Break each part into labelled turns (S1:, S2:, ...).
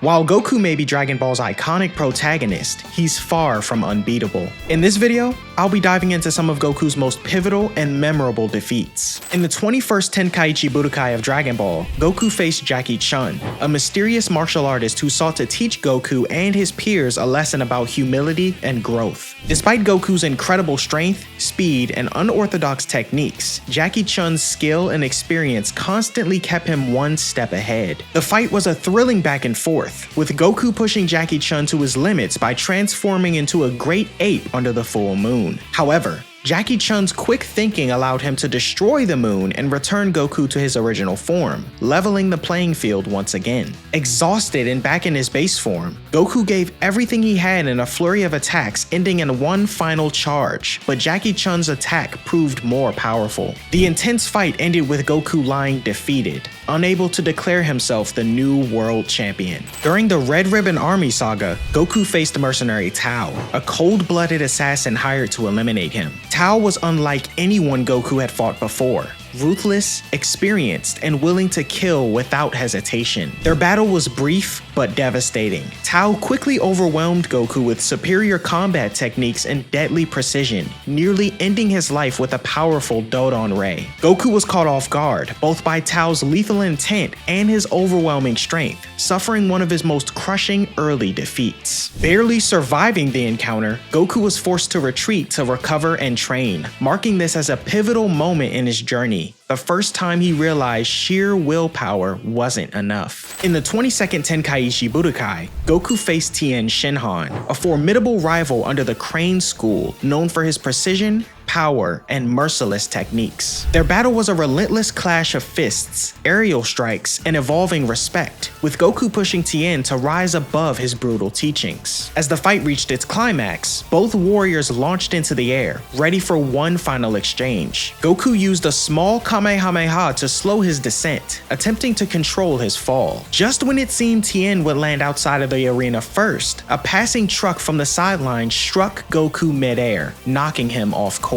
S1: While Goku may be Dragon Ball's iconic protagonist, he's far from unbeatable. In this video, I'll be diving into some of Goku's most pivotal and memorable defeats. In the 21st Tenkaichi Budokai of Dragon Ball, Goku faced Jackie Chun, a mysterious martial artist who sought to teach Goku and his peers a lesson about humility and growth. Despite Goku's incredible strength, speed, and unorthodox techniques, Jackie Chun's skill and experience constantly kept him one step ahead. The fight was a thrilling back and forth, with Goku pushing Jackie Chun to his limits by transforming into a great ape under the full moon. However, Jackie Chun's quick thinking allowed him to destroy the moon and return Goku to his original form, leveling the playing field once again. Exhausted and back in his base form, Goku gave everything he had in a flurry of attacks, ending in one final charge, but Jackie Chun's attack proved more powerful. The intense fight ended with Goku lying defeated, unable to declare himself the new world champion. During the Red Ribbon Army saga, Goku faced Mercenary Tao, a cold-blooded assassin hired to eliminate him. Tao was unlike anyone Goku had fought before. Ruthless, experienced, and willing to kill without hesitation. Their battle was brief but devastating. Tao quickly overwhelmed Goku with superior combat techniques and deadly precision, nearly ending his life with a powerful Dodon Ray. Goku was caught off guard, both by Tao's lethal intent and his overwhelming strength, suffering one of his most crushing early defeats. Barely surviving the encounter, Goku was forced to retreat to recover and train, marking this as a pivotal moment in his journey. The first time he realized sheer willpower wasn't enough. In the 22nd Tenkaichi Budokai, Goku faced Tien Shinhan, a formidable rival under the Crane School, known for his precision, power, and merciless techniques. Their battle was a relentless clash of fists, aerial strikes, and evolving respect, with Goku pushing Tien to rise above his brutal teachings. As the fight reached its climax, both warriors launched into the air, ready for one final exchange. Goku used a small Kamehameha to slow his descent, attempting to control his fall. Just when it seemed Tien would land outside of the arena first, a passing truck from the sideline struck Goku midair, knocking him off course.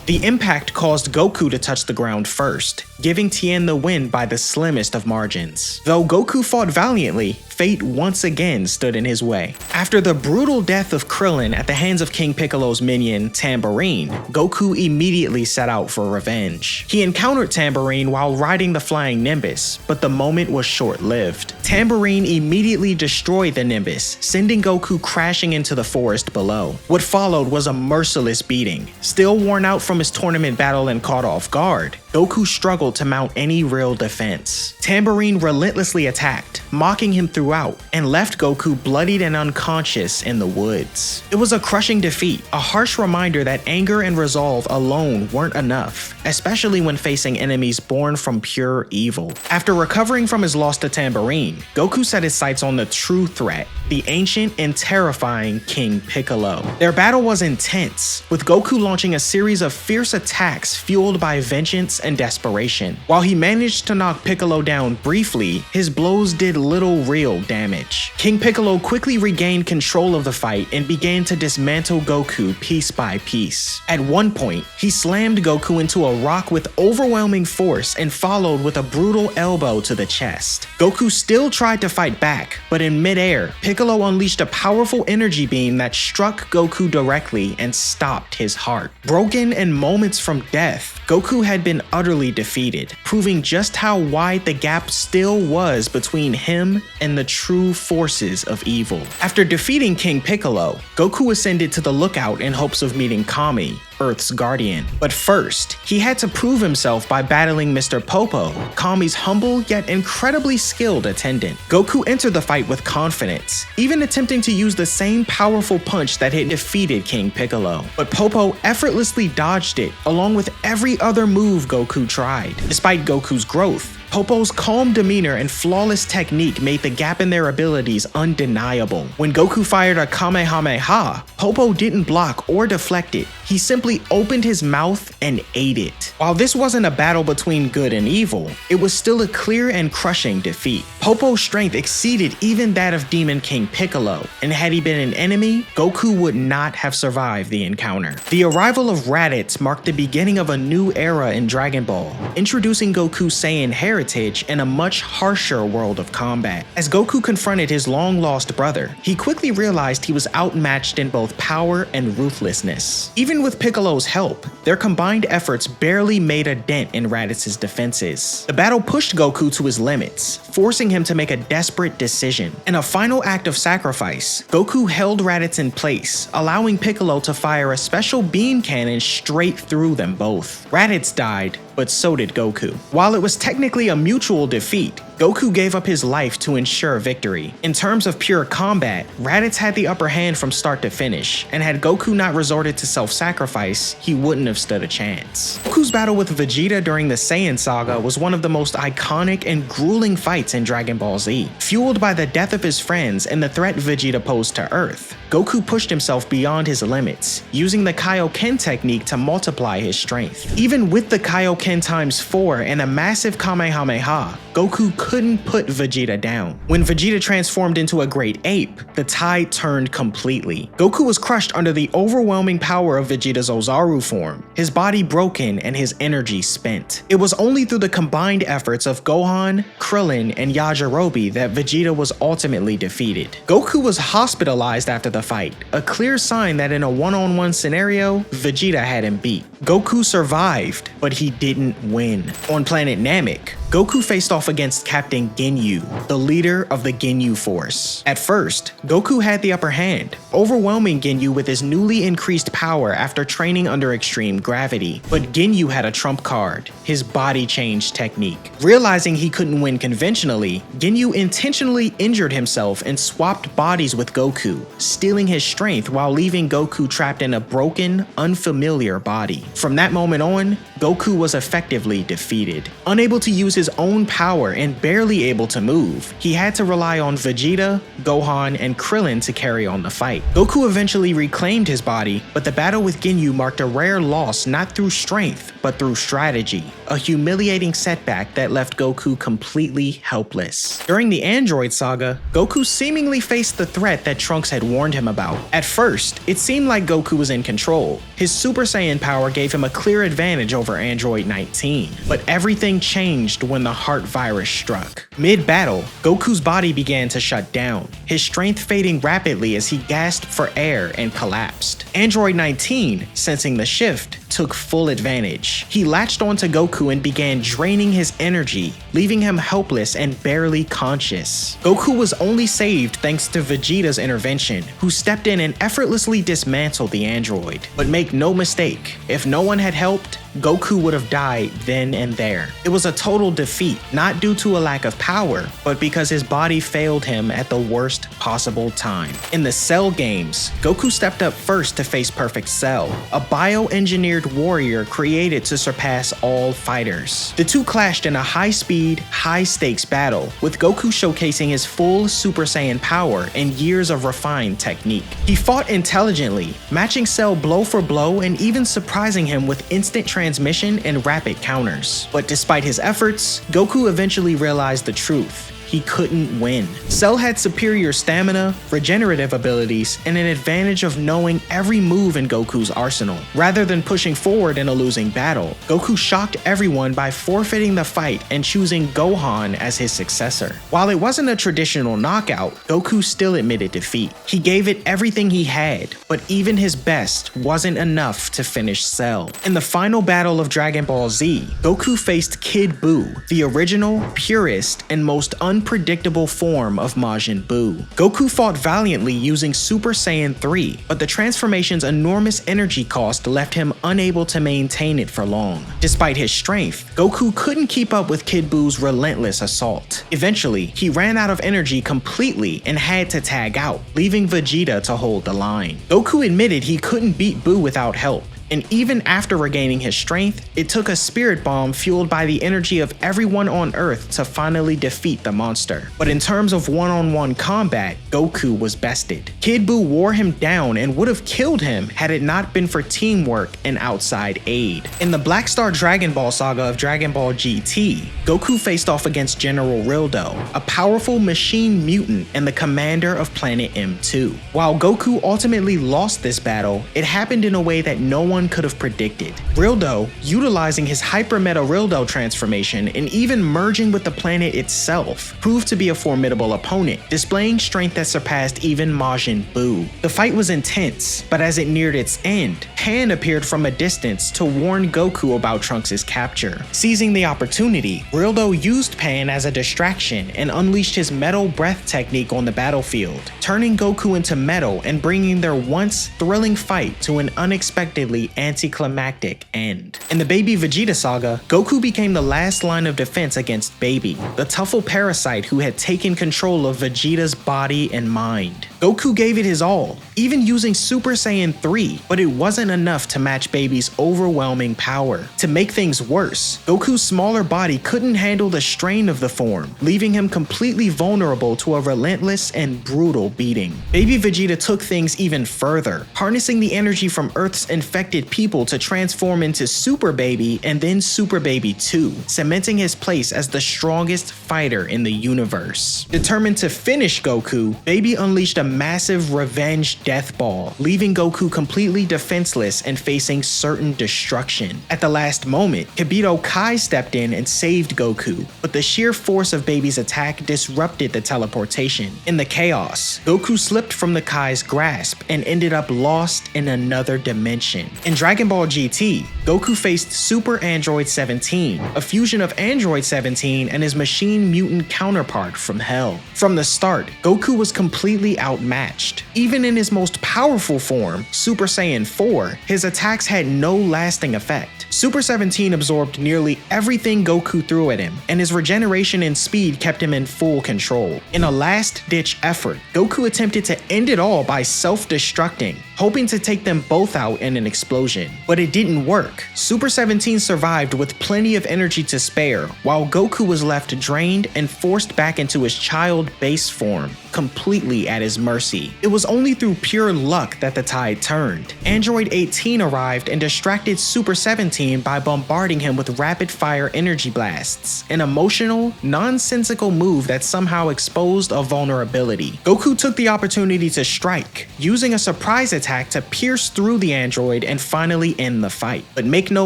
S1: The impact caused Goku to touch the ground first, giving Tien the win by the slimmest of margins. Though Goku fought valiantly, fate once again stood in his way. After the brutal death of Krillin at the hands of King Piccolo's minion, Tambourine, Goku immediately set out for revenge. He encountered Tambourine while riding the flying Nimbus, but the moment was short-lived. Tambourine immediately destroyed the Nimbus, sending Goku crashing into the forest below. What followed was a merciless beating. Still worn out from his tournament battle and caught off guard, Goku struggled to mount any real defense. Tambourine relentlessly attacked, mocking him throughout, and left Goku bloodied and unconscious in the woods. It was a crushing defeat, a harsh reminder that anger and resolve alone weren't enough, especially when facing enemies born from pure evil. After recovering from his loss to Tambourine, Goku set his sights on the true threat, the ancient and terrifying King Piccolo. Their battle was intense, with Goku launching a series of fierce attacks fueled by vengeance and desperation. While he managed to knock Piccolo down briefly, his blows did little real damage. King Piccolo quickly regained control of the fight and began to dismantle Goku piece by piece. At one point, he slammed Goku into a rock with overwhelming force and followed with a brutal elbow to the chest. Goku still tried to fight back, but in midair, Piccolo unleashed a powerful energy beam that struck Goku directly and stopped his heart. Broken and moments from death, Goku had been utterly defeated, proving just how wide the gap still was between him and the true forces of evil. After defeating King Piccolo, Goku ascended to the lookout in hopes of meeting Kami, Earth's guardian. But first, he had to prove himself by battling Mr. Popo, Kami's humble yet incredibly skilled attendant. Goku entered the fight with confidence, even attempting to use the same powerful punch that had defeated King Piccolo. But Popo effortlessly dodged it, along with every other move Goku tried. Despite Goku's growth, Popo's calm demeanor and flawless technique made the gap in their abilities undeniable. When Goku fired a Kamehameha, Popo didn't block or deflect it. He simply opened his mouth and ate it. While this wasn't a battle between good and evil, it was still a clear and crushing defeat. Popo's strength exceeded even that of Demon King Piccolo, and had he been an enemy, Goku would not have survived the encounter. The arrival of Raditz marked the beginning of a new era in Dragon Ball, introducing Goku's Saiyan heritage in a much harsher world of combat. As Goku confronted his long-lost brother, he quickly realized he was outmatched in both power and ruthlessness. Even with Piccolo's help, their combined efforts barely made a dent in Raditz's defenses. The battle pushed Goku to his limits, forcing him to make a desperate decision. In a final act of sacrifice, Goku held Raditz in place, allowing Piccolo to fire a special beam cannon straight through them both. Raditz died, but so did Goku. While it was technically a mutual defeat, Goku gave up his life to ensure victory. In terms of pure combat, Raditz had the upper hand from start to finish, and had Goku not resorted to self-sacrifice, he wouldn't have stood a chance. Goku's battle with Vegeta during the Saiyan saga was one of the most iconic and grueling fights in Dragon Ball Z. Fueled by the death of his friends and the threat Vegeta posed to Earth, Goku pushed himself beyond his limits, using the Kaioken technique to multiply his strength. Even with the Kaioken times 4 and a massive Kamehameha, Goku couldn't put Vegeta down. When Vegeta transformed into a great ape, the tide turned completely. Goku was crushed under the overwhelming power of Vegeta's Ozaru form, his body broken and his energy spent. It was only through the combined efforts of Gohan, Krillin, and Yajirobe that Vegeta was ultimately defeated. Goku was hospitalized after the fight, a clear sign that in a one-on-one scenario, Vegeta had him beat. Goku survived, but he didn't win. On planet Namek, Goku faced off against Captain Ginyu, the leader of the Ginyu Force. At first, Goku had the upper hand, overwhelming Ginyu with his newly increased power after training under extreme gravity. But Ginyu had a trump card, his body change technique. Realizing he couldn't win conventionally, Ginyu intentionally injured himself and swapped bodies with Goku, stealing his strength while leaving Goku trapped in a broken, unfamiliar body. From that moment on, Goku was effectively defeated. Unable to use his own power and barely able to move, he had to rely on Vegeta, Gohan, and Krillin to carry on the fight. Goku eventually reclaimed his body, but the battle with Ginyu marked a rare loss not through strength, but through strategy, a humiliating setback that left Goku completely helpless. During the Android saga, Goku seemingly faced the threat that Trunks had warned him about. At first, it seemed like Goku was in control. His Super Saiyan power gave him a clear advantage over Android 19, but everything changed when the heart virus struck. Mid-battle, Goku's body began to shut down, his strength fading rapidly as he gasped for air and collapsed. Android 19, sensing the shift, took full advantage. He latched onto Goku and began draining his energy, leaving him helpless and barely conscious. Goku was only saved thanks to Vegeta's intervention, who stepped in and effortlessly dismantled the android. But make no mistake, if no one had helped, Goku would have died then and there. It was a total defeat, not due to a lack of power, but because his body failed him at the worst possible time. In the Cell games, Goku stepped up first to face Perfect Cell, a bioengineered warrior created to surpass all fighters. The two clashed in a high-speed, high-stakes battle, with Goku showcasing his full Super Saiyan power and years of refined technique. He fought intelligently, matching Cell blow for blow and even surprising him with instant transmission and rapid counters. But despite his efforts, Goku eventually realized the truth. He couldn't win. Cell had superior stamina, regenerative abilities, and an advantage of knowing every move in Goku's arsenal. Rather than pushing forward in a losing battle, Goku shocked everyone by forfeiting the fight and choosing Gohan as his successor. While it wasn't a traditional knockout, Goku still admitted defeat. He gave it everything he had, but even his best wasn't enough to finish Cell. In the final battle of Dragon Ball Z, Goku faced Kid Buu, the original, purest, and most unpredictable form of Majin Buu. Goku fought valiantly using Super Saiyan 3, but the transformation's enormous energy cost left him unable to maintain it for long. Despite his strength, Goku couldn't keep up with Kid Buu's relentless assault. Eventually, he ran out of energy completely and had to tag out, leaving Vegeta to hold the line. Goku admitted he couldn't beat Buu without help, And even after regaining his strength, it took a spirit bomb fueled by the energy of everyone on Earth to finally defeat the monster. But in terms of one-on-one combat, Goku was bested. Kid Buu wore him down and would have killed him had it not been for teamwork and outside aid. In the Black Star Dragon Ball saga of Dragon Ball GT, Goku faced off against General Rildo, a powerful machine mutant and the commander of Planet M2. While Goku ultimately lost this battle, it happened in a way that no one could have predicted. Rildo, utilizing his Hyper Meta Rildo transformation and even merging with the planet itself, proved to be a formidable opponent, displaying strength that surpassed even Majin Buu. The fight was intense, but as it neared its end, Pan appeared from a distance to warn Goku about Trunks' capture. Seizing the opportunity, Rildo used Pan as a distraction and unleashed his Metal Breath technique on the battlefield, turning Goku into metal and bringing their once thrilling fight to an unexpectedly anticlimactic end. In the Baby Vegeta saga, Goku became the last line of defense against Baby, the Tuffle parasite who had taken control of Vegeta's body and mind. Goku gave it his all, even using Super Saiyan 3, but it wasn't enough to match Baby's overwhelming power. To make things worse, Goku's smaller body couldn't handle the strain of the form, leaving him completely vulnerable to a relentless and brutal beating. Baby Vegeta took things even further, harnessing the energy from Earth's infected people to transform into Super Baby and then Super Baby 2, cementing his place as the strongest fighter in the universe. Determined to finish Goku, Baby unleashed a massive revenge death ball, leaving Goku completely defenseless and facing certain destruction. At the last moment, Kibito Kai stepped in and saved Goku, but the sheer force of Baby's attack disrupted the teleportation. In the chaos, Goku slipped from the Kai's grasp and ended up lost in another dimension. In Dragon Ball GT, Goku faced Super Android 17, a fusion of Android 17 and his machine mutant counterpart from Hell. From the start, Goku was completely outmatched. Even in his most powerful form, Super Saiyan 4, his attacks had no lasting effect. Super 17 absorbed nearly everything Goku threw at him, and his regeneration and speed kept him in full control. In a last-ditch effort, Goku attempted to end it all by self-destructing, hoping to take them both out in an explosion. But it didn't work. Super 17 survived with plenty of energy to spare, while Goku was left drained and forced back into his child base form, completely at his mercy. It was only through pure luck that the tide turned. Android 18 arrived and distracted Super 17 by bombarding him with rapid-fire energy blasts, an emotional, nonsensical move that somehow exposed a vulnerability. Goku took the opportunity to strike, using a surprise attack to pierce through the android and finally end the fight. But make no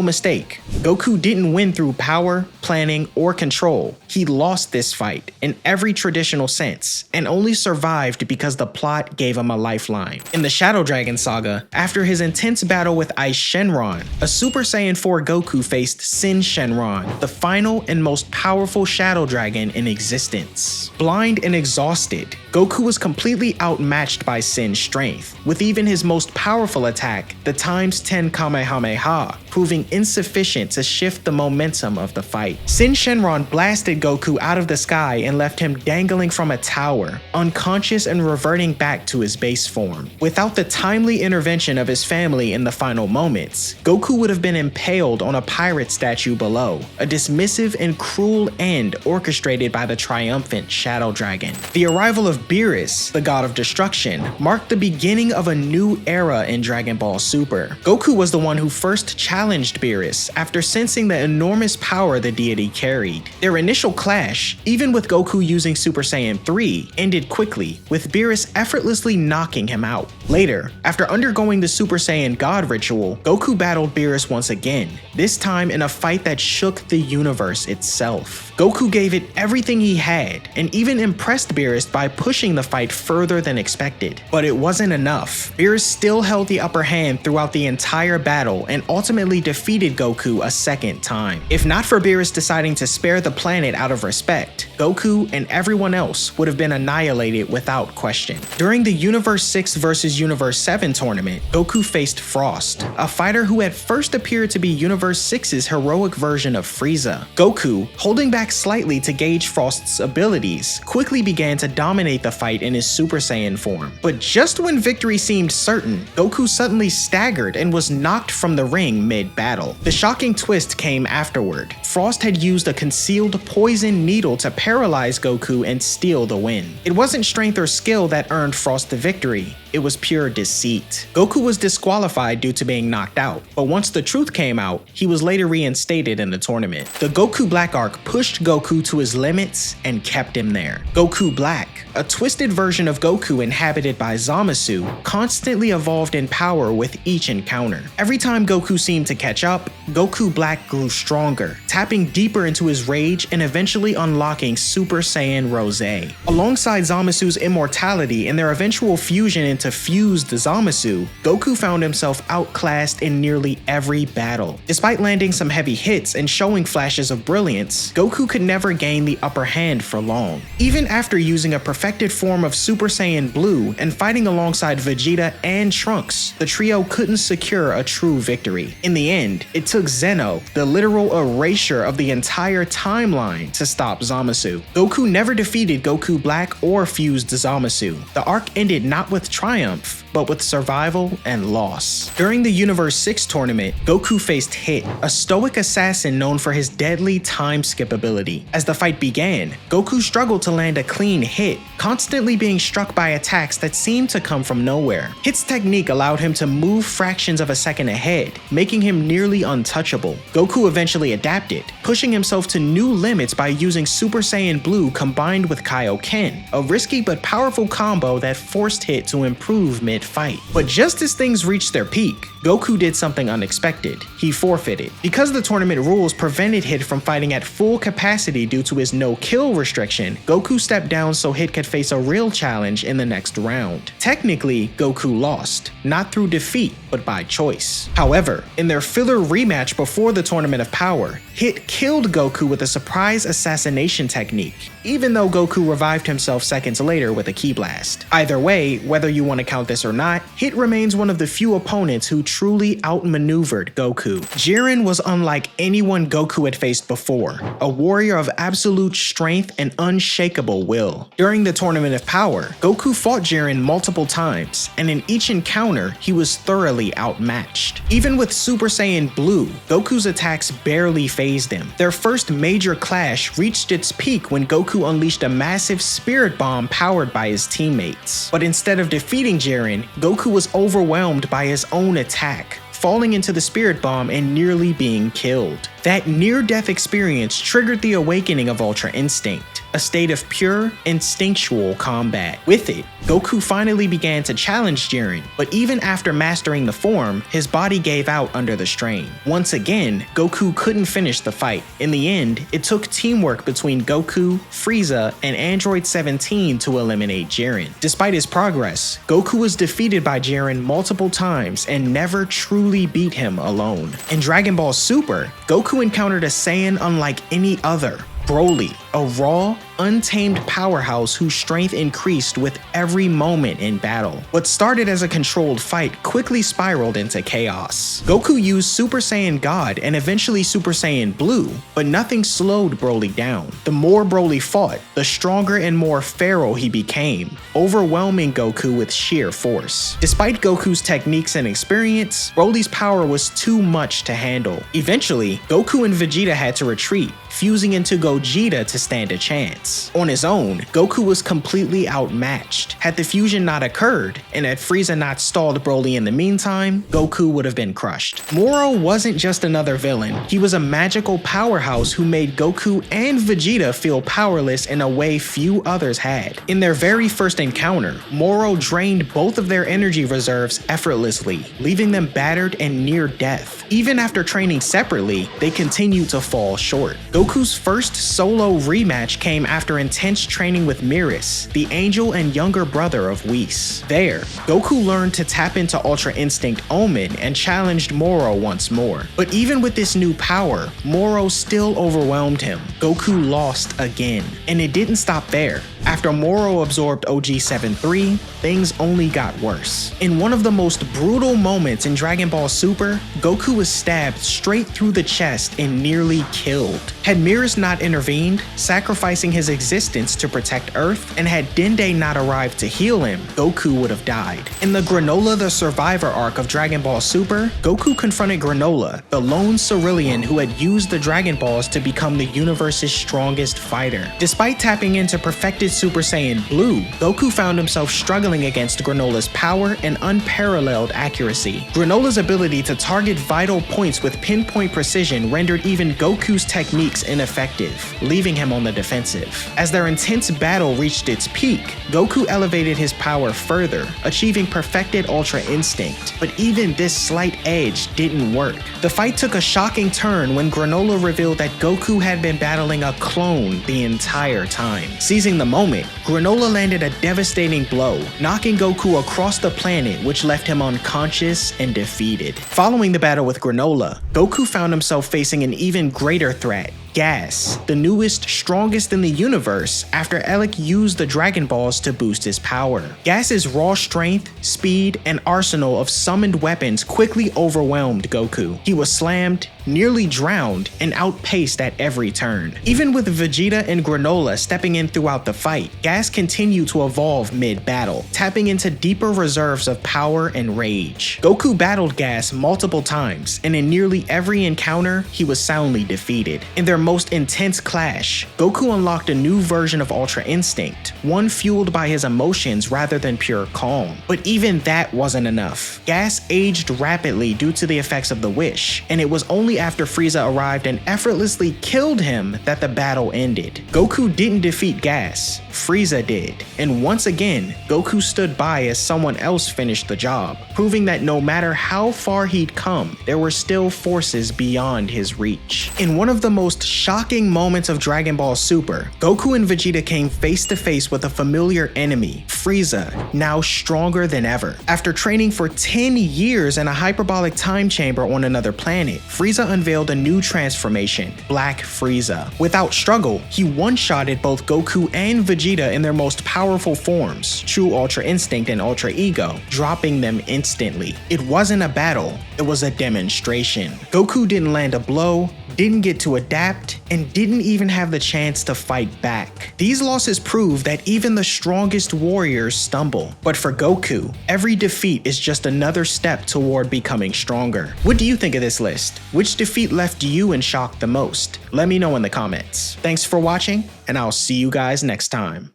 S1: mistake, Goku didn't win through power, planning, or control. He lost this fight in every traditional sense, and only survived because the plot gave him a lifeline. In the Shadow Dragon saga, after his intense battle with Ice Shenron, a Super Saiyan 4 Goku faced Sin Shenron, the final and most powerful Shadow Dragon in existence. Blind and exhausted, Goku was completely outmatched by Sin's strength, with even his most powerful attack, the ×10 Kamehameha, proving insufficient to shift the momentum of the fight. Sin Shenron blasted Goku out of the sky and left him dangling from a tower, unconscious and reverting back to his base form. Without the timely intervention of his family in the final moments, Goku would have been impaled on a pirate statue below, a dismissive and cruel end orchestrated by the triumphant Shadow Dragon. The arrival of Beerus, the god of destruction, marked the beginning of a new era in Dragon Ball Super. Goku was the one who first challenged Beerus after sensing the enormous power the deity carried. Their initial clash, even with Goku using Super Saiyan 3, ended quickly, with Beerus effortlessly knocking him out. Later, after undergoing the Super Saiyan God ritual, Goku battled Beerus once again, this time in a fight that shook the universe itself. Goku gave it everything he had, and even impressed Beerus by pushing the fight further than expected. But it wasn't enough. Beerus still held the upper hand throughout the entire battle and ultimately defeated Goku a second time. If not for Beerus deciding to spare the planet out of respect, Goku and everyone else would have been annihilated without question. During the Universe 6 vs Universe 7 tournament, Goku faced Frost, a fighter who at first appeared to be Universe 6's heroic version of Frieza. Goku, holding back back slightly to gauge Frost's abilities, quickly began to dominate the fight in his Super Saiyan form. But just when victory seemed certain, Goku suddenly staggered and was knocked from the ring mid-battle. The shocking twist came afterward. Frost had used a concealed poison needle to paralyze Goku and steal the win. It wasn't strength or skill that earned Frost the victory, it was pure deceit. Goku was disqualified due to being knocked out, but once the truth came out, he was later reinstated in the tournament. The Goku Black arc pushed Goku to his limits and kept him there. Goku Black, a twisted version of Goku inhabited by Zamasu, constantly evolved in power with each encounter. Every time Goku seemed to catch up, Goku Black grew stronger, tapping deeper into his rage and eventually unlocking Super Saiyan Rose. Alongside Zamasu's immortality and their eventual fusion into fused Zamasu, Goku found himself outclassed in nearly every battle. Despite landing some heavy hits and showing flashes of brilliance, Goku could never gain the upper hand for long. Even after using a perfected form of Super Saiyan Blue and fighting alongside Vegeta and Trunks, the trio couldn't secure a true victory. In the end, it took Zeno, the literal erasure of the entire timeline, to stop Zamasu. Goku never defeated Goku Black or fused Zamasu. The arc ended not with triumph, but with survival and loss. During the Universe 6 tournament, Goku faced Hit, a stoic assassin known for his deadly time skip ability. As the fight began, Goku struggled to land a clean hit, constantly being struck by attacks that seemed to come from nowhere. Hit's technique allowed him to move fractions of a second ahead, making him nearly untouchable. Goku eventually adapted, pushing himself to new limits by using Super Saiyan Blue combined with Kaioken, a risky but powerful combo that forced Hit to improve mid-fight. But just as things reached their peak, Goku did something unexpected. He forfeited. Because the tournament rules prevented Hit from fighting at full capacity due to his no-kill restriction, Goku stepped down so Hit could face a real challenge in the next round. Technically, Goku lost, not through defeat, but by choice. However, in their filler rematch before the Tournament of Power, Hit killed Goku with a surprise assassination technique, even though Goku revived himself seconds later with a Ki Blast. Either way, whether you want to count this or not, Hit remains one of the few opponents who truly outmaneuvered Goku. Jiren was unlike anyone Goku had faced before, a warrior of absolute strength and unshakable will. During the Tournament of Power, Goku fought Jiren multiple times, and in each encounter, he was thoroughly outmatched. Even with Super Saiyan Blue, Goku's attacks barely phased him. Their first major clash reached its peak when Goku unleashed a massive spirit bomb powered by his teammates. But instead of defeating Jiren, Goku was overwhelmed by his own attack, falling into the spirit bomb and nearly being killed. That near-death experience triggered the awakening of Ultra Instinct, a state of pure, instinctual combat. With it, Goku finally began to challenge Jiren, but even after mastering the form, his body gave out under the strain. Once again, Goku couldn't finish the fight. In the end, it took teamwork between Goku, Frieza, and Android 17 to eliminate Jiren. Despite his progress, Goku was defeated by Jiren multiple times and never truly beat him alone. In Dragon Ball Super, Goku encountered a Saiyan unlike any other, Broly, a raw, untamed powerhouse whose strength increased with every moment in battle. What started as a controlled fight quickly spiraled into chaos. Goku used Super Saiyan God and eventually Super Saiyan Blue, but nothing slowed Broly down. The more Broly fought, the stronger and more feral he became, overwhelming Goku with sheer force. Despite Goku's techniques and experience, Broly's power was too much to handle. Eventually, Goku and Vegeta had to retreat, fusing into Gogeta to stand a chance. On his own, Goku was completely outmatched. Had the fusion not occurred, and had Frieza not stalled Broly in the meantime, Goku would have been crushed. Moro wasn't just another villain, he was a magical powerhouse who made Goku and Vegeta feel powerless in a way few others had. In their very first encounter, Moro drained both of their energy reserves effortlessly, leaving them battered and near death. Even after training separately, they continued to fall short. Goku's first solo rematch came after intense training with Miris, the angel and younger brother of Whis. There, Goku learned to tap into Ultra Instinct Omen and challenged Moro once more. But even with this new power, Moro still overwhelmed him. Goku lost again. And it didn't stop there. After Moro absorbed OG-73, things only got worse. In one of the most brutal moments in Dragon Ball Super, Goku was stabbed straight through the chest and nearly killed. Had Mirrors not intervened, sacrificing his existence to protect Earth, and had Dende not arrived to heal him, Goku would have died. In the Granola the Survivor arc of Dragon Ball Super, Goku confronted Granola, the lone Cerulean who had used the Dragon Balls to become the universe's strongest fighter. Despite tapping into perfected Super Saiyan Blue, Goku found himself struggling against Granola's power and unparalleled accuracy. Granola's ability to target vital points with pinpoint precision rendered even Goku's techniques ineffective, leaving him on the defensive. As their intense battle reached its peak, Goku elevated his power further, achieving perfected Ultra Instinct, but even this slight edge didn't work. The fight took a shocking turn when Granola revealed that Goku had been battling a clone the entire time. Seizing the moment, Granola landed a devastating blow, knocking Goku across the planet, which left him unconscious and defeated. Following the battle with Granola, Goku found himself facing an even greater threat: Gas, the newest, strongest in the universe after Elec used the Dragon Balls to boost his power. Gas's raw strength, speed, and arsenal of summoned weapons quickly overwhelmed Goku. He was slammed, nearly drowned, and outpaced at every turn. Even with Vegeta and Granola stepping in throughout the fight, Gas continued to evolve mid-battle, tapping into deeper reserves of power and rage. Goku battled Gas multiple times, and in nearly every encounter, he was soundly defeated. In their most intense clash, Goku unlocked a new version of Ultra Instinct, one fueled by his emotions rather than pure calm. But even that wasn't enough. Gas aged rapidly due to the effects of the wish, and it was only after Frieza arrived and effortlessly killed him that the battle ended. Goku didn't defeat Gas, Frieza did, and once again, Goku stood by as someone else finished the job, proving that no matter how far he'd come, there were still forces beyond his reach. In one of the most shocking moments of Dragon Ball Super, Goku and Vegeta came face to face with a familiar enemy, Frieza, now stronger than ever. After training for 10 years in a hyperbolic time chamber on another planet, Frieza unveiled a new transformation, Black Frieza. Without struggle, he one-shotted both Goku and Vegeta in their most powerful forms, True Ultra Instinct and Ultra Ego, dropping them instantly. It wasn't a battle, it was a demonstration. Goku didn't land a blow, didn't get to adapt, and didn't even have the chance to fight back. These losses prove that even the strongest warriors stumble. But for Goku, every defeat is just another step toward becoming stronger. What do you think of this list? Which defeat left you in shock the most? Let me know in the comments. Thanks for watching, and I'll see you guys next time.